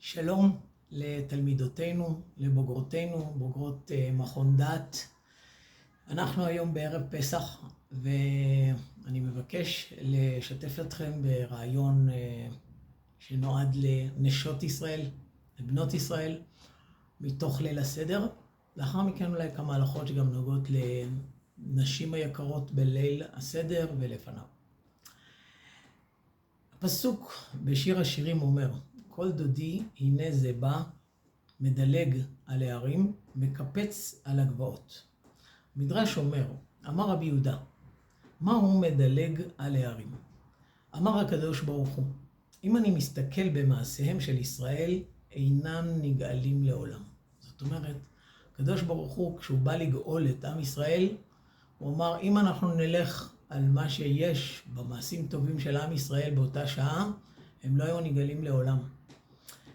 שלום לתלמידותינו, לבוגרותינו, בוגרות מכון דת. אנחנו היום בערב פסח, ואני מבקש לשתף אתכם ברעיון שנועד לנשות ישראל, לבנות ישראל, מתוך ליל הסדר. לאחר מכן אולי כמה הלכות שגם נוגעות לנשים היקרות בליל הסדר ולפניו. הפסוק בשיר השירים אומר, כל דודי הנה זה בא, מדלג על הערים, מקפץ על הגבעות. מדרש אומר, אמר רבי יהודה, מה הוא מדלג על הערים? אמר הקדוש ברוך הוא, אם אני מסתכל במעשיהם של ישראל, אינם נגאלים לעולם. זאת אומרת, הקדוש ברוך הוא, כשהוא בא לגאול את עם ישראל, הוא אמר, אם אנחנו נלך על מה שיש במעשים טובים של עם ישראל באותה שעה, הם לא היו נגאלים לעולם.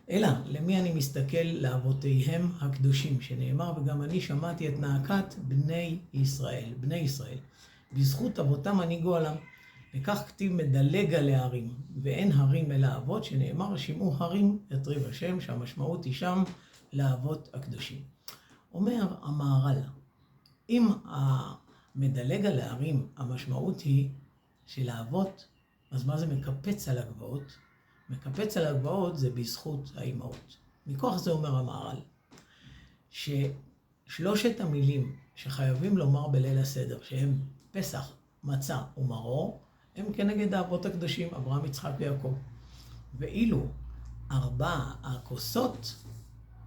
אלא, למי אני מסתכל? לאבותיהם הקדושים, שנאמר, וגם אני שמעתי את נאקת בני ישראל, בני ישראל. בזכות אבותם אני גואלם. וכך כתיב מדלג על הערים, ואין הרים אלא אבות, שנאמר, שמעו הרים את ריב השם, שהמשמעות היא שם לאבות הקדושים. אומר המהר"ל, אם המדלג על הערים, המשמעות היא של האבות, אז מה זה מקפץ על הגבעות? מקפץ על הגבעות זה בזכות האימהות. מכוח זה אומר המהר"ל, ששלושת המילים שחייבים לומר בליל הסדר, שהם פסח, מצה ומרור, הם כנגד האבות הקדושים, אברהם, יצחק ויעקב. ואילו 4 הכוסות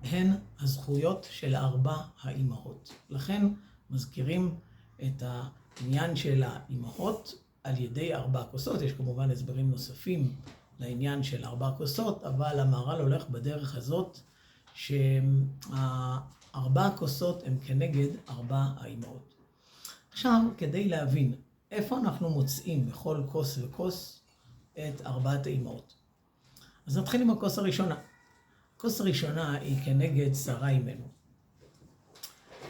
הן הזכויות של 4 האימהות. לכן מזכירים את העניין של האימהות על ידי 4 כוסות. יש כמובן הסברים נוספים לעניין של 4 כוסות, אבל המהר"ל הולך בדרך הזאת, ש4 הכוסות הם כנגד 4 האימהות. עכשיו, כדי להבין איפה אנחנו מוצאים בכל כוס וכוס את 4 האימהות. אז נתחיל עם הכוס הראשונה. הכוס הראשונה היא כנגד שרה אימנו.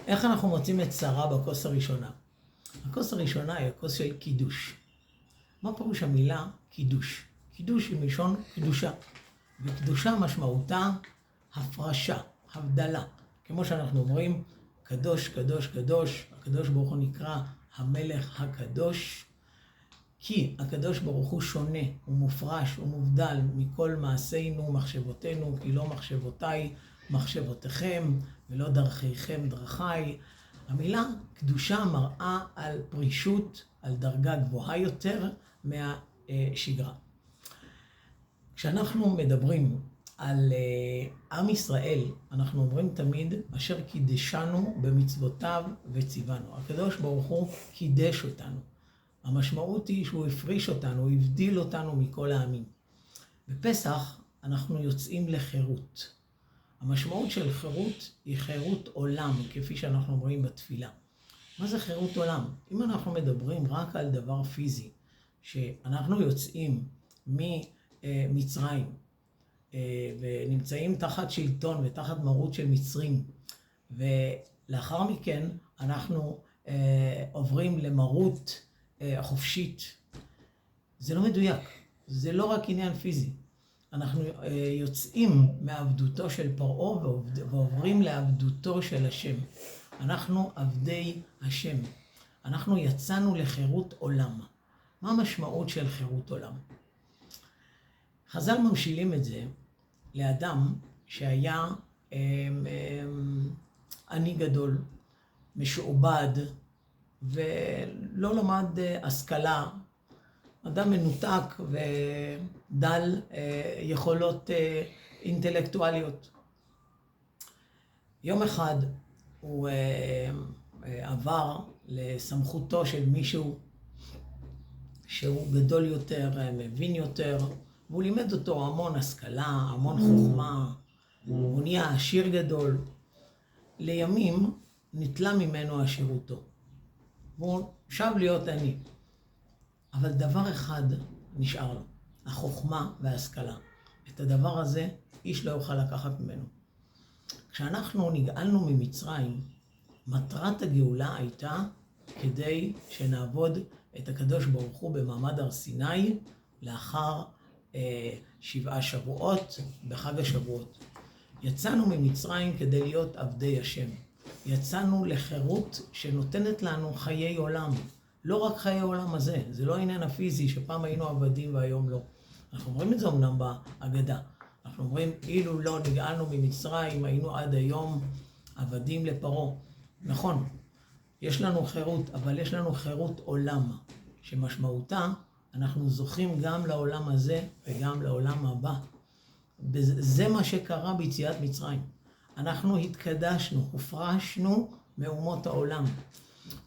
איך אנחנו מוצאים את שרה בכוס הראשונה? הכוס הראשונה היא הכוס של קידוש. מה פירוש המילה קידוש? קידוש היא מלשון קדושה, וקדושה משמעותה הפרשה, הבדלה. כמו שאנחנו אומרים, קדוש, קדוש, קדוש, הקדוש ברוך הוא נקרא המלך הקדוש, כי הקדוש ברוך הוא שונה, הוא מופרש, הוא מובדל מכל מעשינו, מחשבותינו, כי לא מחשבותיי, מחשבותיכם, ולא דרכיכם, דרכיי. המילה קדושה מראה על פרישות, על דרגה גבוהה יותר מהשגרה. כשאנחנו מדברים על עם ישראל, אנחנו אומרים תמיד, אשר קידשנו במצוותיו וציוונו. הקדוש ברוך הוא קידש אותנו. המשמעות היא שהוא הפריש אותנו, הוא הבדיל אותנו מכל העמים. בפסח אנחנו יוצאים לחירות. המשמעות של חירות היא חירות עולם, כפי שאנחנו אומרים בתפילה. מה זה חירות עולם? אם אנחנו מדברים רק על דבר פיזי, שאנחנו יוצאים ממצרים, ונמצאים תחת שלטון ותחת מרות של מצרים, ולאחר מכן אנחנו עוברים למרות חופשית. זה לא מדויק, זה לא רק עניין פיזי. אנחנו יוצאים מעבדותו של פרעה ועוברים לעבדותו של השם. אנחנו עבדי השם. אנחנו יצאנו לחירות עולם. מה המשמעות של חירות עולם? חז"ל ממשילים את זה לאדם שהיה עני גדול, משועבד, ולא למד השכלה, אדם מנותק ודל יכולות אינטלקטואליות. יום אחד הוא עבר לסמכותו של מישהו שהוא גדול יותר, מבין יותר, והוא לימד אותו המון השכלה, המון חוכמה, הוא נהיה עשיר גדול. לימים נטלה ממנו עשירותו, והוא שב להיות עני. אבל דבר אחד נשאר לו, החוכמה וההשכלה. את הדבר הזה איש לא יוכל לקחת ממנו. כשאנחנו נגאלנו ממצרים, מטרת הגאולה הייתה כדי שנעבוד את הקדוש ברוך הוא במעמד הר סיני, לאחר 7 שבועות בחג השבועות. יצאנו ממצרים כדי להיות עבדי השם. יצאנו לחירות שנותנת לנו חיי עולם. לא רק חיי עולם הזה, זה לא העניין הפיזי שפעם היינו עבדים והיום לא. אנחנו אומרים את זה אמנם בהגדה. אנחנו אומרים, אילו לא נגאלנו ממצרים, היינו עד היום עבדים לפרעה. נכון, יש לנו חירות, אבל יש לנו חירות עולם, שמשמעותה, אנחנו זוכים גם לעולם הזה וגם לעולם הבא. זה מה שקרה ביציאת מצרים. אנחנו התקדשנו, הופרשנו מאומות העולם.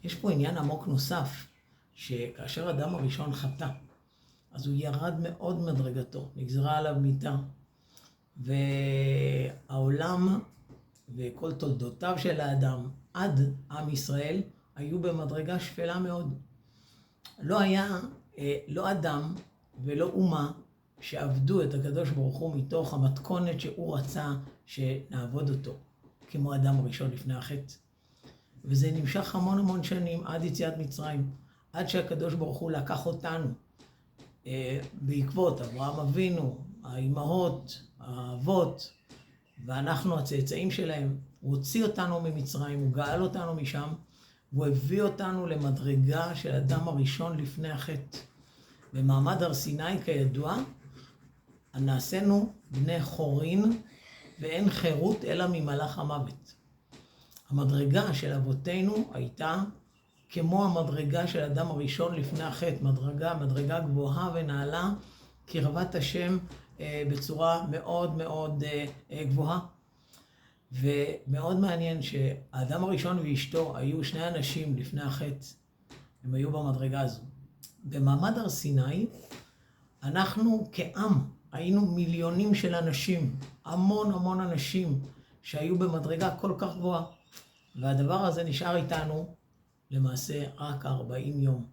יש פה עניין עמוק נוסף, שכאשר אדם הראשון חטא, אז הוא ירד מאוד מדרגתו, נגזרה עליו מיתה, והעולם וכל תולדותיו של האדם עד עם ישראל היו במדרגה שפלה מאוד. לא היה לא אדם ולא אומה שעבדו את הקדוש ברוך הוא מתוך המתכונת שהוא רצה שנעבוד אותו, כמו אדם הראשון לפני החטא. וזה נמשך המון שנים עד יציאת מצרים, עד שהקדוש ברוך הוא לקח אותנו בעקבות אברהם אבינו, האימהות, האבות, ואנחנו הצאצאים שלהם. הוא הוציא אותנו ממצרים, הוא גאל אותנו משם, והוא הביא אותנו למדרגה של אדם הראשון לפני החטא. במעמד הר סיני, כידוע, נעשינו בני חורין, ואין חירות אלא ממלאך המוות. המדרגה של אבותינו הייתה כמו המדרגה של אדם הראשון לפני החטא, מדרגה גבוהה ונעלה, קרבת השם בצורה מאוד גבוהה. ומאוד מעניין שהאדם הראשון ואשתו היו 2 אנשים לפני החטא, הם היו במדרגה הזו. במעמד הר סיני, אנחנו כעם היינו מיליונים של אנשים, המון אנשים שהיו במדרגה כל כך גבוהה. והדבר הזה נשאר איתנו למעשה רק 40 יום.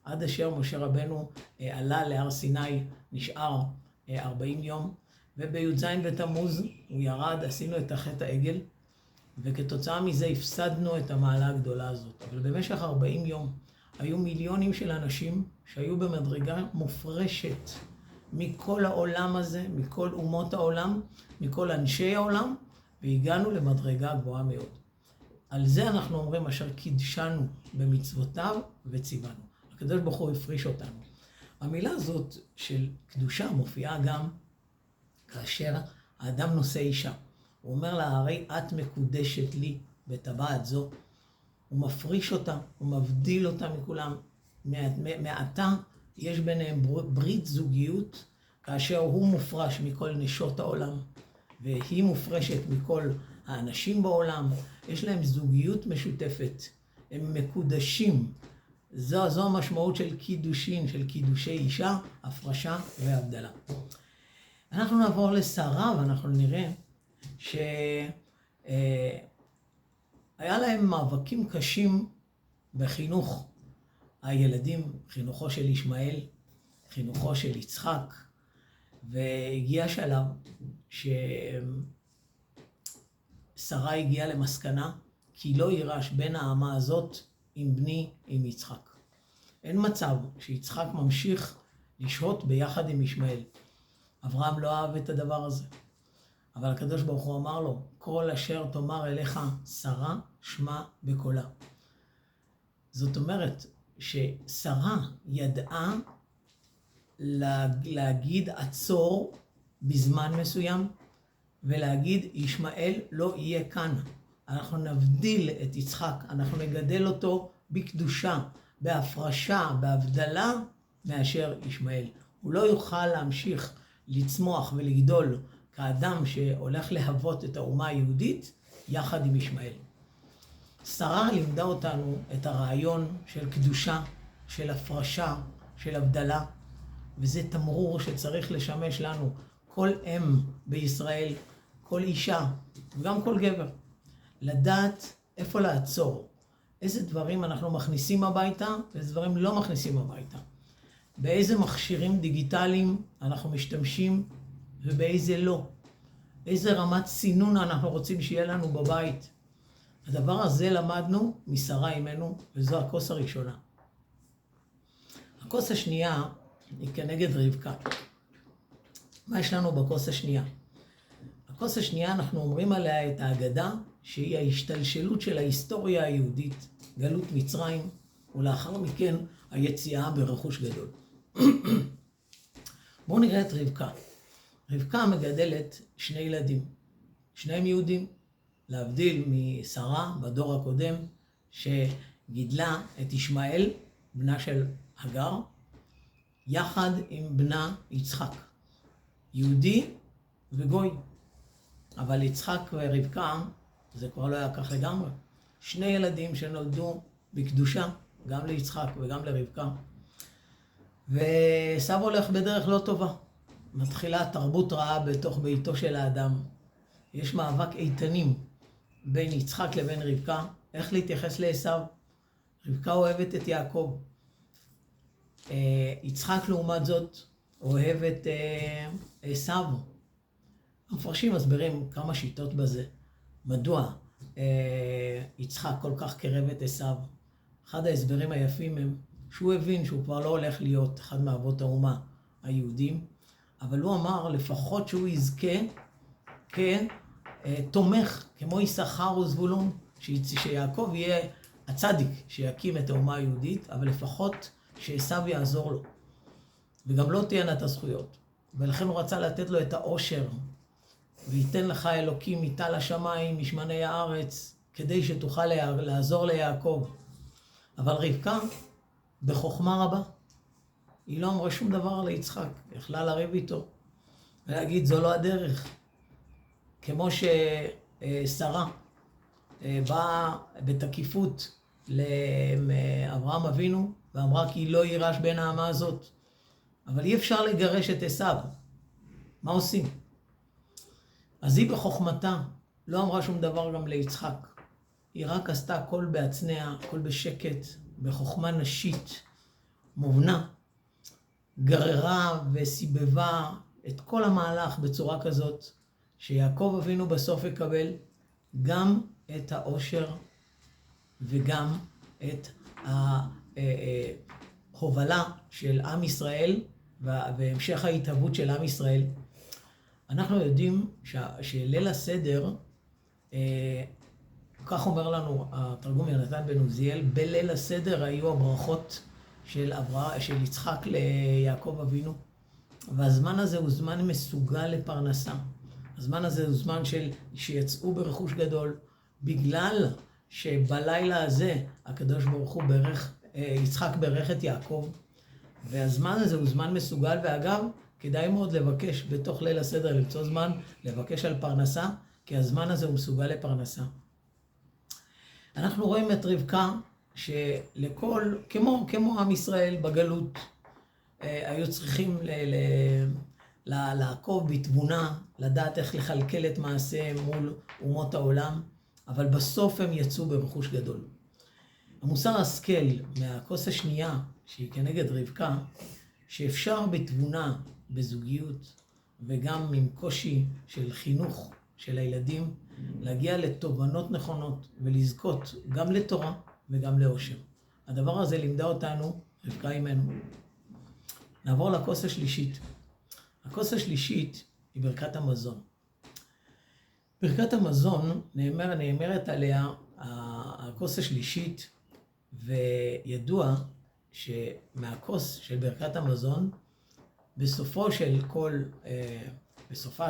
עד אשר משה רבנו עלה להר סיני נשאר 40 יום, ובי"ז בתמוז הוא ירד, עשינו את החטא העגל, וכתוצאה מזה הפסדנו את המעלה הגדולה הזאת. אבל במשך 40 יום היו מיליונים של אנשים שהיו במדרגה מופרשת מכל העולם הזה, מכל אומות העולם, מכל אנשי העולם, והגענו למדרגה גבוהה מאוד. על זה אנחנו אומרים אשר קידשנו במצוותיו וציוונו. הקדוש ברוך הוא הפריש אותנו. המילה הזאת של קדושה מופיעה גם כאשר האדם נושא אישה. הוא אומר לה, הרי את מקודשת לי בטבעת זו. הוא מפריש אותה, הוא מבדיל אותה מכולם. מעתה יש ביניהם ברית זוגיות, כאשר הוא מופרש מכל נשות העולם, והיא מופרשת מכל האנשים בעולם. יש להם זוגיות משותפת, הם מקודשים. זו המשמעות של קידושין, של קידושי אישה, הפרשה והבדלה. אנחנו נעבור לשרה ואנחנו נראה שהיה להם מאבקים קשים בחינוך הילדים, חינוכו של ישמעאל, חינוכו של יצחק, והגיע שלב ששרה הגיעה למסקנה כי לא יירש בין האמה הזאת עם בני, עם יצחק. אין מצב שיצחק ממשיך לשהות ביחד עם ישמעאל. אברהם לא אהב את הדבר הזה. אבל הקדוש ברוך הוא אמר לו, כל אשר תאמר אליך שרה, שמע בקולה. זאת אומרת ששרה ידעה להגיד עצור בזמן מסוים, ולהגיד ישמעאל לא יהיה כאן. אנחנו נבדיל את יצחק, אנחנו נגדל אותו בקדושה, בהפרשה, בהבדלה, מאשר ישמעאל. הוא לא יוכל להמשיך לצמוח ולגדול כאדם שהולך להוות את האומה היהודית יחד עם ישמעאל. שרה לימדה אותנו את הרעיון של קדושה, של הפרשה, של הבדלה, וזה תמרור שצריך לשמש לנו כל אם בישראל, כל אישה וגם כל גבר. לדעת איפה לעצור, איזה דברים אנחנו מכניסים הביתה ואיזה דברים לא מכניסים הביתה. באיזה מכשירים דיגיטליים אנחנו משתמשים ובאיזה לא. איזה רמת סינון אנחנו רוצים שיהיה לנו בבית. הדבר הזה למדנו משרה אימנו, וזו הכוס הראשונה. הכוס השנייה היא כנגד רבקה. מה יש לנו בכוס השנייה? הכוס השנייה, אנחנו אומרים עליה את האגדה, שהיא ההשתלשלות של ההיסטוריה היהודית, גלות מצרים, ולאחר מכן היציאה ברכוש גדול. בואו נראה את רבקה. רבקה מגדלת 2 ילדים, שניהם יהודים, להבדיל משרה בדור הקודם, שגידלה את ישמעאל, בנה של הגר, יחד עם בנה יצחק, יהודי וגוי. אבל יצחק ורבקה, זה כבר לא היה כך לגמרי. 2 ילדים שנולדו בקדושה, גם ליצחק וגם לרבקה. ועשיו הולך בדרך לא טובה. מתחילה תרבות רעה בתוך ביתו של האדם. יש מאבק איתנים בין יצחק לבין רבקה, איך להתייחס לעשיו. רבקה אוהבת את יעקב. יצחק לעומת זאת אוהב את עשיו. המפרשים מסבירים כמה שיטות בזה. מדוע יצחק כל כך קרב את עשיו? אחד ההסברים היפים הם שהוא הבין שהוא כבר לא הולך להיות אחד מאבות האומה היהודים, אבל הוא אמר לפחות שהוא יזכה כתומך, כמו יששכר וזבולון, שיעקב יהיה הצדיק שיקים את האומה היהודית, אבל לפחות שעשיו יעזור לו. וגם לא תהיינה את הזכויות. ולכן הוא רצה לתת לו את העושר, וייתן לך אלוקים מטל השמיים, משמני הארץ, כדי שתוכל לעזור ליעקב. אבל רבקה, בחוכמה רבה, היא לא אמרה שום דבר ליצחק, יכלה לריב איתו, ולהגיד זו לא הדרך. כמו ששרה באה בתקיפות לאברהם אבינו, ואמרה כי היא לא יירש בין האמה הזאת. אבל אי אפשר לגרש את עשיו. מה עושים? אז היא בחוכמתה לא אמרה שום דבר גם ליצחק. היא רק עשתה הכל בעצמיה, הכל בשקט, בחוכמה נשית, מובנה. גררה וסיבבה את כל המהלך בצורה כזאת, שיעקב אבינו בסוף יקבל גם את העושר וגם את ההובלה של עם ישראל והמשך ההתהוות של עם ישראל. אנחנו יודעים שליל הסדר, כך אומר לנו התרגום יונתן בן עוזיאל, בליל הסדר היו הברכות של יצחק ליעקב אבינו, והזמן הזה הוא זמן מסוגל לפרנסה. הזמן הזה הוא זמן שיצאו ברכוש גדול, בגלל שבלילה הזה הקדוש ברוך הוא יצחק ברך את יעקב, והזמן הזה הוא זמן מסוגל, ואגב, כדאי מאוד לבקש בתוך ליל הסדר, למצוא זמן לבקש על פרנסה, כי הזמן הזה הוא מסוגל לפרנסה. אנחנו רואים את רבקה, כמו עם ישראל בגלות, היו צריכים לעקוב בתבונה, לדעת איך לכלכל את מעשיהם מול אומות העולם, אבל בסוף הם יצאו ברכוש גדול. המוסר השכל מהכוס השנייה, שהיא כנגד רבקה, שאפשר בתבונה, בזוגיות, וגם עם קושי של חינוך של הילדים, להגיע לתובנות נכונות ולזכות גם לתורה וגם לאושר. הדבר הזה לימדה אותנו רבקה אימנו. נעבור לכוס השלישית. הכוס השלישית היא ברכת המזון. ברכת המזון נאמרת עליה הכוס השלישית, וידוע שמהכוס של ברכת המזון, בסופה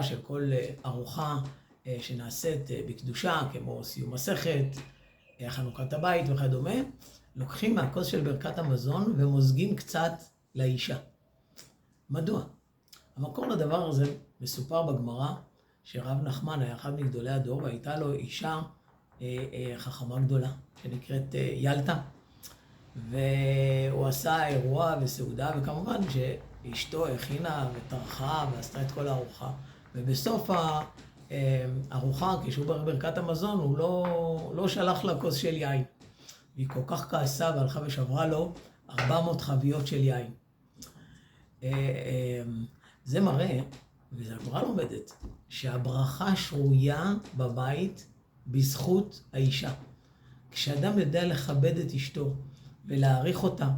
של כל ארוחה שנעשית בקדושה, כמו סיום מסכת, חנוכת הבית וכדומה, לוקחים מהכוס של ברכת המזון ומוזגים קצת לאישה. מדוע? המקור לדבר הזה מסופר בגמרא, שרב נחמן היה אחד מגדולי הדור, והייתה לו אישה חכמה גדולה, שנקראת ילתה. והוא עשה אירוע וסעודה, וכמובן שאשתו הכינה וטרחה ועשתה את כל הארוחה. ובסוף הארוחה, כשהוא ברכת המזון, הוא לא שלח לה כוס של יין. והיא כל כך כעסה והלכה ושברה לו 400 חביות של יין. זה מראה, וזה הגמרא לומדת, שהברכה שרויה בבית בזכות האישה. כשאדם יודע לכבד את אשתו ולהעריך אותה,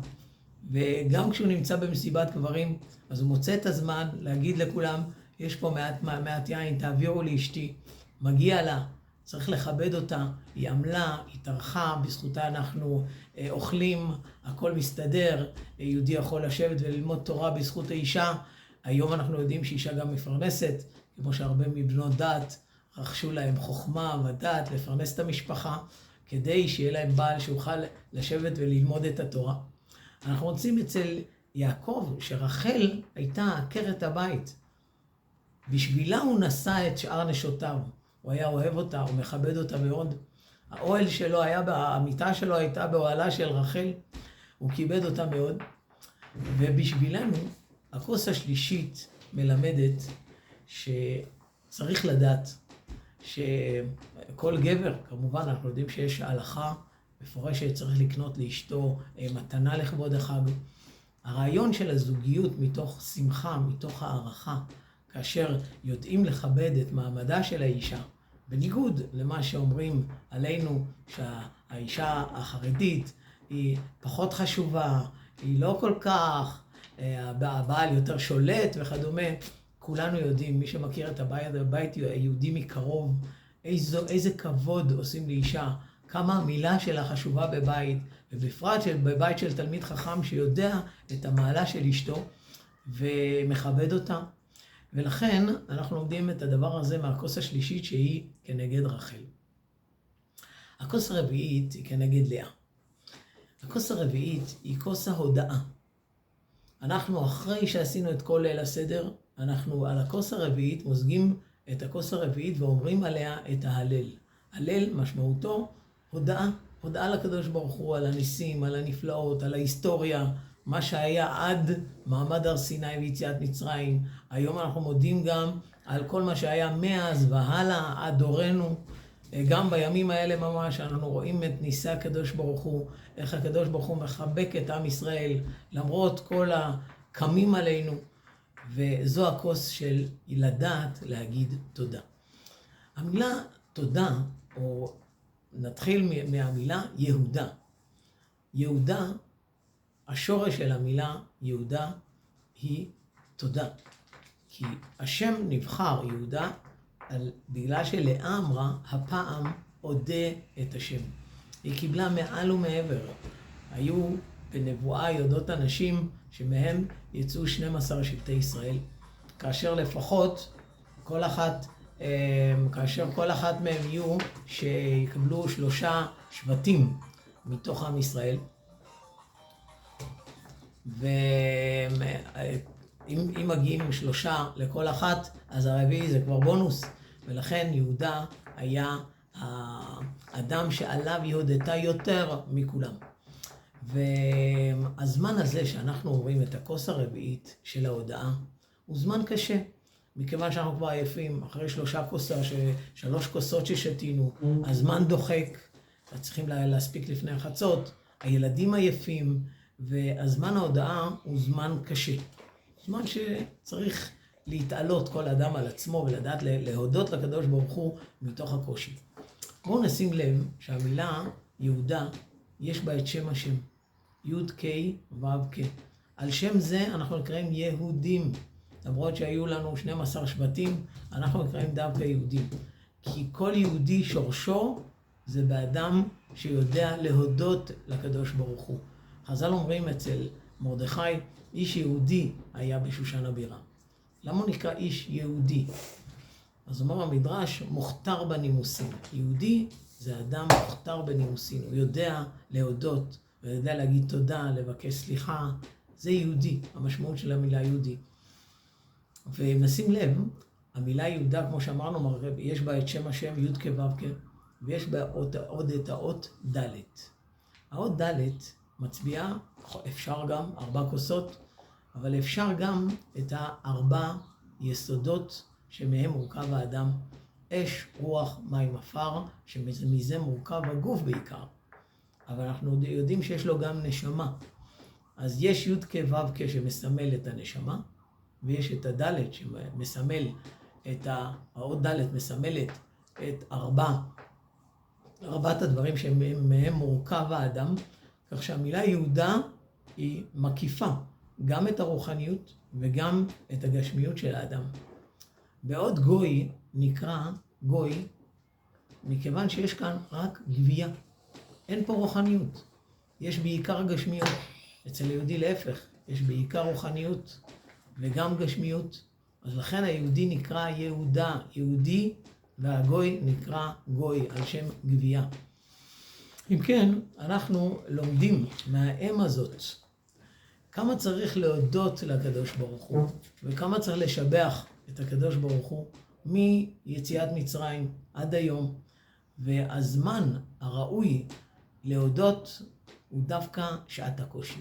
וגם כשהוא נמצא במסיבת קברים, אז הוא מוצא את הזמן להגיד לכולם יש פה מעט יין, תעבירו לאשתי, מגיע לה, צריך לכבד אותה, היא עמלה, היא טרחה, בזכותה אנחנו אוכלים, הכל מסתדר, יהודי יכול לשבת וללמוד תורה בזכות האישה. היום אנחנו יודעים שאישה גם מפרנסת, כמו שהרבה מבנות דת רכשו להם חוכמה ודעת לפרנס את המשפחה, כדי שיהיה להם בעל שיוכל לשבת וללמוד את התורה. אנחנו רוצים אצל יעקב שרחל הייתה עקרת הבית. בשבילה הוא נשא את שאר נשותיו. הוא היה אוהב אותה, הוא מכבד אותה מאוד. האוהל שלו המיטה שלו הייתה באוהלה של רחל. הוא כיבד אותה מאוד. ובשבילנו, הכוס השלישית מלמדת שצריך לדעת שכל גבר, כמובן אנחנו יודעים שיש הלכה מפורשת, צריך לקנות לאשתו מתנה לכבוד החג. הרעיון של הזוגיות מתוך שמחה, מתוך הערכה, כאשר יודעים לכבד את מעמדה של האישה, בניגוד למה שאומרים עלינו שהאישה החרדית היא פחות חשובה, היא לא כל כך, הבעל יותר שולט וכדומה. כולנו יודעים, מי שמכיר את הבית היהודי מקרוב, איזה כבוד עושים לאישה, כמה המילה שלה חשובה בבית, ובפרט בבית של תלמיד חכם שיודע את המעלה של אשתו ומכבד אותה. ולכן אנחנו לומדים את הדבר הזה מהכוס השלישית שהיא כנגד רחל. הכוס הרביעית היא כנגד לאה. הכוס הרביעית היא כוס ההודאה. אנחנו אחרי שעשינו את כל ליל הסדר, אנחנו על הכוס הרביעית מוזגים את הכוס הרביעית ואומרים עליה את ההלל. הלל משמעותו הודאה, הודאה לקדוש ברוך הוא על הניסים, על הנפלאות, על ההיסטוריה, מה שהיה עד מעמד הר סיני ויציאת מצרים. היום אנחנו מודים גם על כל מה שהיה מאז והלאה עד דורנו. גם בימים האלה ממש אנחנו רואים את ניסי הקדוש ברוך הוא, איך הקדוש ברוך הוא מחבק את עם ישראל למרות כל הקמים עלינו. וזו הכוס של לדעת להגיד תודה. המילה תודה, או נתחיל מהמילה יהודה. יהודה, השורש של המילה יהודה היא תודה. כי השם נבחר יהודה בגלל שלאה אמרה, הפעם אודה את השם. היא קיבלה מעל ומעבר. היו בנבואה יודעות אנשים שמהם יצאו 12 שבטי ישראל. כאשר לפחות כאשר כל אחת מהם יהיו שיקבלו 3 שבטים מתוך עם ישראל. ואם מגיעים 3 לכל אחת, אז הרביעי זה כבר בונוס. ולכן יהודה היה האדם שעליו היא הודתה יותר מכולם. והזמן הזה שאנחנו אומרים את הכוס הרביעית של ההודעה, הוא זמן קשה. מכיוון שאנחנו כבר עייפים, אחרי 3 כוסות ששתינו, הזמן דוחק, צריכים להספיק לפני חצות, הילדים עייפים, והזמן ההודעה הוא זמן קשה. זמן שצריך להתעלות כל אדם על עצמו ולדעת להודות לקדוש ברוך הוא מתוך הקושי. בואו נשים לב שהמילה יהודה יש בה את שם השם, י' ק' ו' ק'. על שם זה אנחנו נקראים יהודים. למרות שהיו לנו 12 שבטים, אנחנו נקראים דווקא יהודים. כי כל יהודי שורשו זה באדם שיודע להודות לקדוש ברוך הוא. חז"ל אומרים אצל מרדכי, איש יהודי היה בשושן הבירה. למה הוא נקרא איש יהודי? אז אומר המדרש, מוכתר בנימוסין. יהודי זה אדם מוכתר בנימוסין. הוא יודע להודות, הוא יודע להגיד תודה, לבקש סליחה. זה יהודי, המשמעות של המילה יהודי. ונשים לב, המילה יהודה, כמו שאמרנו, יש בה את שם השם י' כ' ו' כ', ויש בה עוד את האות ד'. האות ד' מצביעה, אפשר גם 4 כוסות, אבל אפשר גם את 4 יסודות שמהם מורכב האדם, אש, רוח, מים, עפר, שמזה מורכב הגוף בעיקר. אבל אנחנו יודעים שיש לו גם נשמה. אז יש י' כ' ו' כ' שמסמל את הנשמה, ויש את הדלת שמסמל האות דלת מסמלת את 4 הדברים שמהם מורכב האדם, כך שהמילה יהודה היא מקיפה גם את הרוחניות וגם את הגשמיות של האדם. בעוד גוי נקרא גוי, מכיוון שיש כאן רק גבייה. אין פה רוחניות. יש בעיקר גשמיות. אצל היהודי להפך, יש בעיקר רוחניות וגם גשמיות. אז לכן היהודי נקרא יהודה, יהודי, והגוי נקרא גוי, על שם גבייה. אם כן, אנחנו לומדים מהאם הזאת, כמה צריך להודות לקדוש ברוך הוא, וכמה צריך לשבח את הקדוש ברוך הוא, מיציאת מצרים עד היום. והזמן הראוי להודות הוא דווקא שעת הקושי.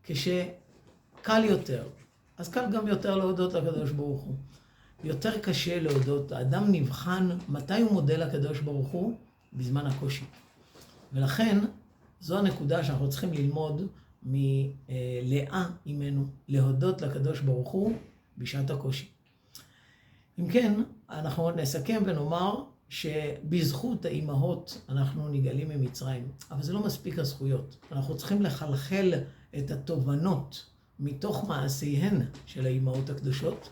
כשקל יותר, אז קל גם יותר להודות לקדוש ברוך הוא. יותר קשה להודות, האדם נבחן מתי הוא מודה לקדוש ברוך הוא בזמן הקושי. ולכן זו הנקודה שאנחנו צריכים ללמוד מלאה אימנו, להודות לקדוש ברוך הוא בשעת הקושי. אם כן, אנחנו נסכם ונאמר שבזכות האימהות אנחנו נגאלים ממצרים, אבל זה לא מספיק הזכויות. אנחנו צריכים לחלחל את התובנות מתוך מעשיהן של האימהות הקדושות,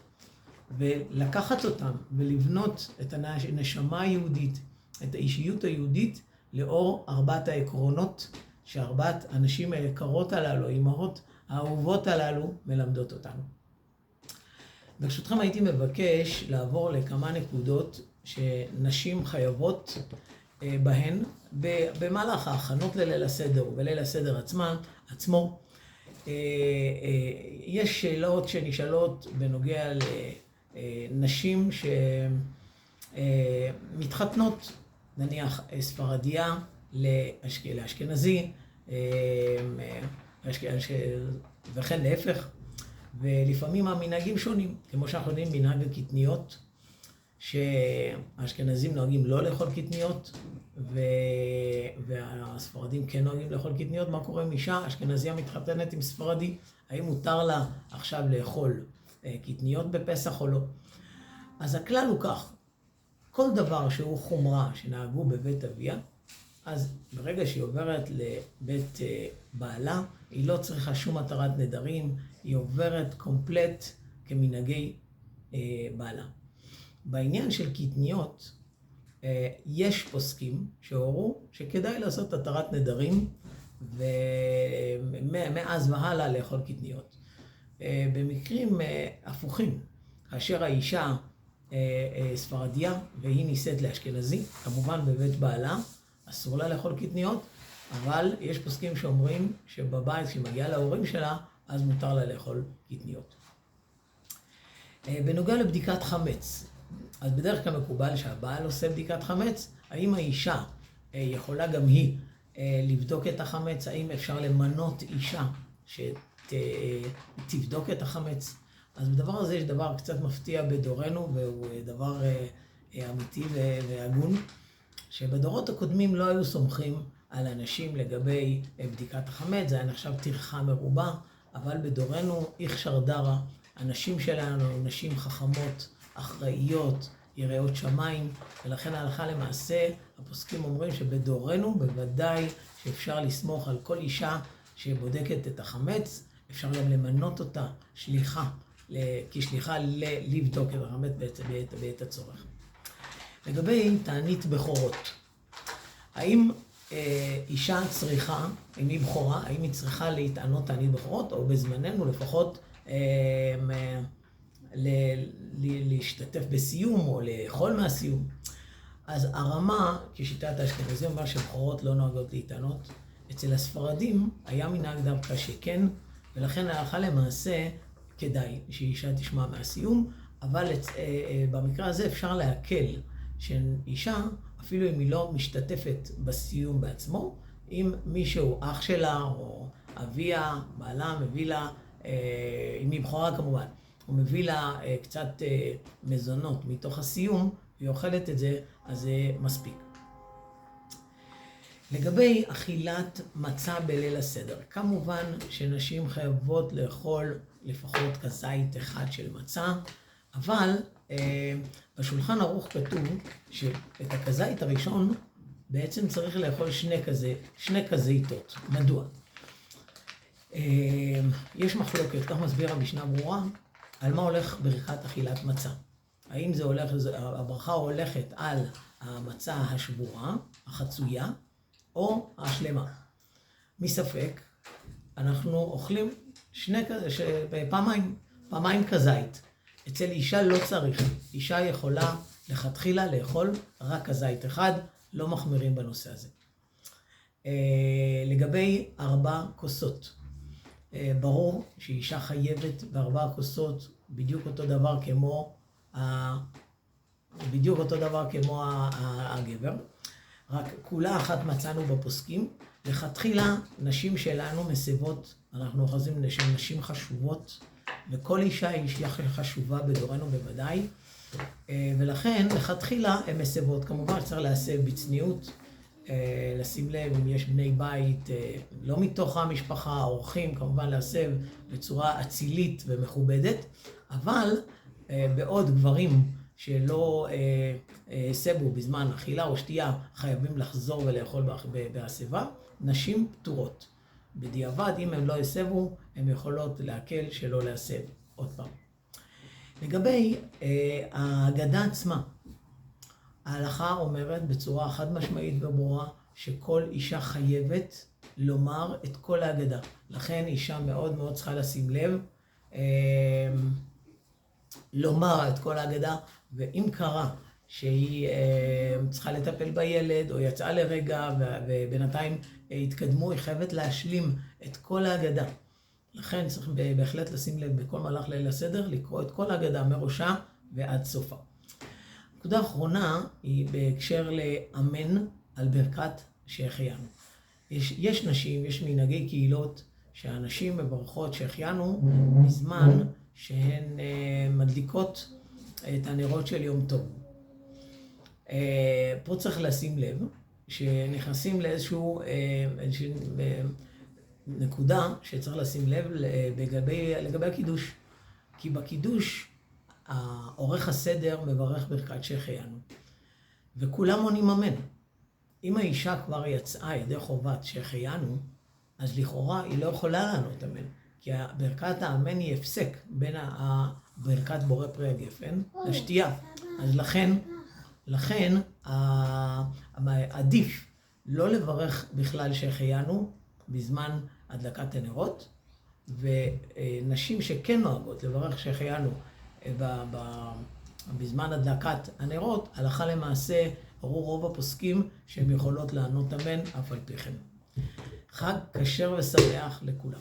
ולקחת אותם ולבנות את הנשמה היהודית, את האישיות היהודית, לאור ארבעת העקרונות שארבעת הנשים היקרות הללו, האימהות האהובות הללו, מלמדות אותנו. ברשותכם הייתי מבקש לעבור לכמה נקודות שנשים חייבות בהן במהלך ההכנות לליל הסדר ובליל הסדר עצמו. יש שאלות שנשאלות בנוגע לנשים שמתחתנות, נניח ספרדיה לאשכנזי, וכן להפך, ולפעמים המנהגים שונים, כמו שאנחנו יודעים מנהג הקטניות, שהאשכנזים נוהגים לא לאכול קטניות, והספרדים כן נוהגים לאכול קטניות. מה קורה עם אישה אשכנזיה מתחתנת עם ספרדי? האם מותר לה עכשיו לאכול קטניות בפסח או לא? אז הכלל הוא כך, כל דבר שהוא חומרה שנהגו בבית אביה, אז ברגע שהיא עוברת לבית בעלה, היא לא צריכה שום התרת נדרים, היא עוברת קומפלט כמנהגי בעלה. בעניין של קטניות, יש פוסקים שהורו שכדאי לעשות התרת נדרים, ומאז והלאה לאכול קטניות. במקרים הפוכים, כאשר האישה ספרדיה והיא נישאת לאשכנזי, כמובן בבית בעלה, אסור לה לאכול קטניות, אבל יש פוסקים שאומרים שבבית, כשהיא מגיעה להורים שלה, אז מותר לה לאכול קטניות. בנוגע לבדיקת חמץ, אז בדרך כלל מקובל שהבעל עושה בדיקת חמץ. האם האישה יכולה גם היא לבדוק את החמץ? האם אפשר למנות אישה שתבדוק את החמץ? אז בדבר הזה יש דבר קצת מפתיע בדורנו, והוא דבר אמיתי והגון, שבדורות הקודמים לא היו סומכים על אנשים לגבי בדיקת החמץ, זה היה נחשב טרחה מרובה, אבל בדורנו איכשר דרא, הנשים שלנו נשים חכמות, אחראיות, יראות שמיים, ולכן ההלכה למעשה, הפוסקים אומרים שבדורנו בוודאי שאפשר לסמוך על כל אישה שבודקת את החמץ, אפשר גם למנות אותה שליחה, כשליחה לבדוק את החמץ בעת הצורך. לגבי תענית בכורות, האם אישה צריכה, אם היא בכורה, האם היא צריכה להתענות תענית בכורות, או בזמננו לפחות להשתתף בסיום או לאכול מהסיום? אז הרמה, כשיטת האשכנזים, אומר שבכורות לא נוהגות להתענות. אצל הספרדים היה מנהג דווקא שכן, ולכן ההלכה למעשה כדאי שאישה תשמע מהסיום, אבל במקרה הזה אפשר להקל שאישה, אפילו אם היא לא משתתפת בסיום בעצמו, אם מישהו, אח שלה או אביה, בעלה, מביא לה, אם היא בכורה כמובן, הוא מביא לה קצת מזונות מתוך הסיום, והיא אוכלת את זה, אז זה מספיק. לגבי אכילת מצה בליל הסדר, כמובן שנשים חייבות לאכול לפחות כזית אחד של מצה, אבל בשולחן ערוך כתוב שאת הכזית הראשון בעצם צריך לאכול שני כזיתות. מדוע? יש מחלוקת, כך מסביר המשנה ברורה, על מה הולך ברכת אכילת מצה. האם הברכה הולכת על המצה השבורה, החצויה, או השלמה. מספק, אנחנו אוכלים פעמיים כזית. אצל אישה לא צריך. אישה יכולה לכתחילה לאכול רק כזית אחד, לא מחמירים בנושא הזה. לגבי 4 כוסות, ברור שאישה חייבת ב4 כוסות בדיוק אותו דבר כמו הגבר, רק כולה אחת מצאנו בפוסקים. לכתחילה נשים שלנו מסבות, אנחנו אוחזים שהן נשים חשובות, וכל אישה היא אישה חשובה בדורנו בוודאי, ולכן לכתחילה הן מסבות. כמובן צריך להסב בצניעות, לשים לב אם יש בני בית לא מתוך המשפחה, אורחים, כמובן להסב בצורה אצילית ומכובדת, אבל בעוד גברים שלא סבו בזמן אכילה או שתייה חייבים לחזור ולאכול בהסבה, נשים פטורות. בדיעבד, אם הם לא יסבו, הם יכולות להקל שלא להסב. עוד פעם. לגבי ההגדה עצמה, ההלכה אומרת בצורה חד משמעית וברורה שכל אישה חייבת לומר את כל ההגדה. לכן אישה מאוד מאוד צריכה לשים לב, לומר את כל ההגדה, ואם קרה שהיא צריכה לטפל בילד או יצאה לרגע ובינתיים התקדמו, היא חייבת להשלים את כל ההגדה. לכן צריך בהחלט לשים לב בכל מהלך ליל הסדר, לקרוא את כל ההגדה מראשה ועד סופה. נקודה אחרונה היא בהקשר לאמן על ברכת שהחיינו. יש נשים, יש מנהגי קהילות שהנשים מברכות שהחיינו בזמן שהן מדליקות את הנרות של יום טוב. פה צריך לשים לב שנכנסים לאיזשהו נקודה שצריך לשים לב לגבי הקידוש. כי בקידוש עורך הסדר מברך ברכת שהחיינו, וכולם עונים אמן. אם האישה כבר יצאה ידי חובת שהחיינו, אז לכאורה היא לא יכולה לענות אמן, כי ברכת האמן היא הפסק בין ברכת בורא פרי הגפן לשתייה. אז לכן עדיף לא לברך בכלל שהחיינו בזמן הדלקת הנרות, ונשים שכן נוהגות לברך שהחיינו בזמן הדלקת הנרות, הלכה למעשה הראו רוב הפוסקים שהן יכולות לענות אמן אף על פי כן. חג כשר ושמח לכולם.